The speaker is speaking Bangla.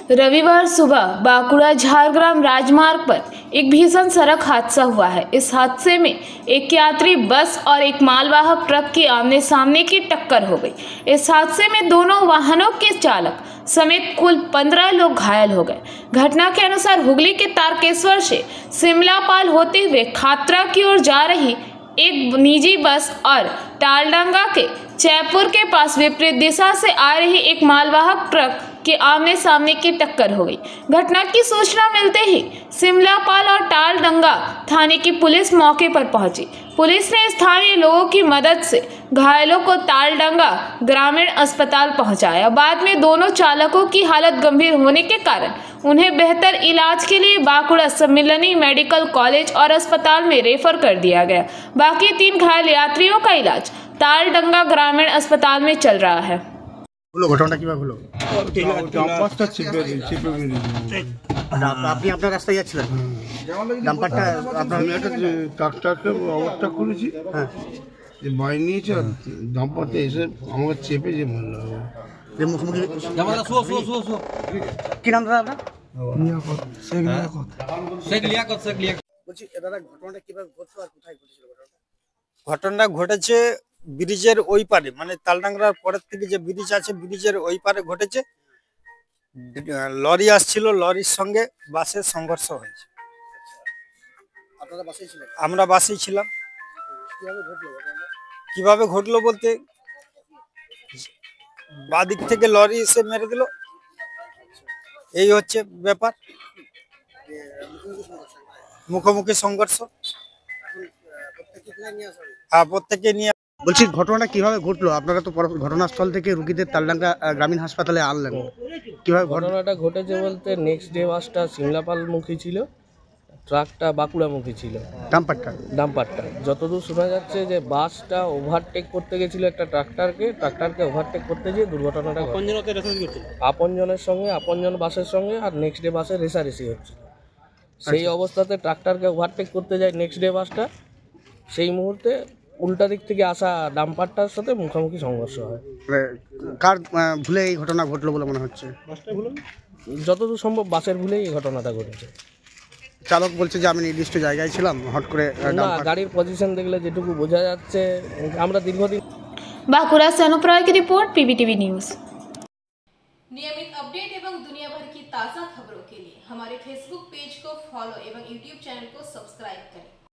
रविवार सुबह बांकुड़ा झारग्राम राजमार्ग पर एक भीषण सड़क हादसा हुआ है। इस हादसे में एक यात्री बस और एक मालवाहक ट्रक की आमने सामने की टक्कर हो गई। इस हादसे में दोनों वाहनों के चालक समेत कुल 15 लोग घायल हो गए। घटना के अनुसार हुगली के तारकेश्वर से सिमलापाल होते हुए खातरा की ओर जा रही एक निजी बस और टालडंगा के जयपुर के पास विपरीत दिशा से आ रही एक मालवाहक ट्रक के आमने सामने की टक्कर हो गई। घटना की सूचना मिलते ही सिमलापाल और टालडंगा थाने की पुलिस मौके पर पहुंची। पुलिस ने स्थानीय लोगों की मदद से घायलों को टालडंगा ग्रामीण अस्पताल पहुंचाया। बाद में दोनों चालकों की हालत गंभीर होने के कारण उन्हें बेहतर इलाज के लिए बांकुड़ा सम्मिलनी मेडिकल कॉलेज और अस्पताल में रेफर कर दिया गया। बाकी 3 घायल यात्रियों का इलाज टालडंगा ग्रामीण अस्पताल में चल रहा है। ঘটনাটা কিভাবে হলো? ডাম্পারটা চিপে আপনি আপনার রাস্তায় যাচ্ছিলেন, ডাম্পারটা আপনার আমি একটা ট্রাক্টরকে ওভারটেক করেছি, হ্যাঁ যে বাইক নিয়েছে আর ডাম্পারটা এসে আমাকে চেপে যে মারলো। যে মুখোমুখি কি নাম দাদা আপনার? শেখ লিয়াকত। বলছি দাদা ঘটনাটা কিভাবে ঘটলো আর কোথায় ঘটেছিল? ঘটনাটা ঘটেছে ব্রিজের ওই পারে, মানে তালডাংরার পরের থেকে যে ব্রিজ আছে ব্রিজের ওই পারে ঘটেছে। লরি আসছিল, লরির সঙ্গে বাসের সংঘর্ষ হয়েছে। আপনারা বাসেই ছিলেন? আমরা বাসেই ছিলাম। কিভাবে ঘটলো ঘটনাটা? কিভাবে ঘটলো বলতে বাদিক থেকে লরি এসে মেরে দিল, এই হচ্ছে ব্যাপার। মুখোমুখি সংঘর্ষ। হ্যাঁ, প্রত্যেকে নিয়ে। বলছি ঘটনাটা কিভাবে ঘটলো? আপনারা তো ঘটনাস্থল থেকে রুগীদের তালডাঙ্গা গ্রামীণ হাসপাতালে আনলেন, কিভাবে ঘটনাটা ঘটেছে বলতে নেক্সট ডে বাসটা সিমলাপালমুখী ছিল, ট্রাকটা বাঁকুড়ামুখী ছিল। ডাম্পারটা যতদূর শোনা যাচ্ছে যে বাসটা ওভারটেক করতে গেছিল একটা ট্রাক্টরকে ওভারটেক করতে গিয়ে দুর্ঘটনাটা আপনজনের সঙ্গে, আপনজন বাসের সঙ্গে আর নেক্সট ডে বাসের রেসারেসি হচ্ছে। সেই অবস্থাতে ট্রাক্টরকে ওভারটেক করতে যায় নেক্সট ডে বাসটা, সেই মুহূর্তে উল্টা দিক থেকে আসা ডাম্পারটার সাথে মুখোমুখি সংঘর্ষ হয়। কার ভুলে এই ঘটনা ঘটলো বলে মনে হচ্ছে? যতদূর সম্ভব বাসের ভুলেই এই ঘটনাটা ঘটেছে। চালক বলছে যে আমি নির্দিষ্ট জায়গায় ছিলাম, হট করে না, গাড়ির পজিশন দেখলে যেটুকু বোঝা যাচ্ছে, আমরা দীর্ঘদিন। बांकुड़ा से अनुप रॉय की रिपोर्ट, पीबीटीवी न्यूज़। नियमित अपडेट एवं दुनिया भर की ताज़ा खबरों के लिए हमारे फेसबुक पेज को फॉलो एवं यूट्यूब चैनल को सब्सक्राइब करें।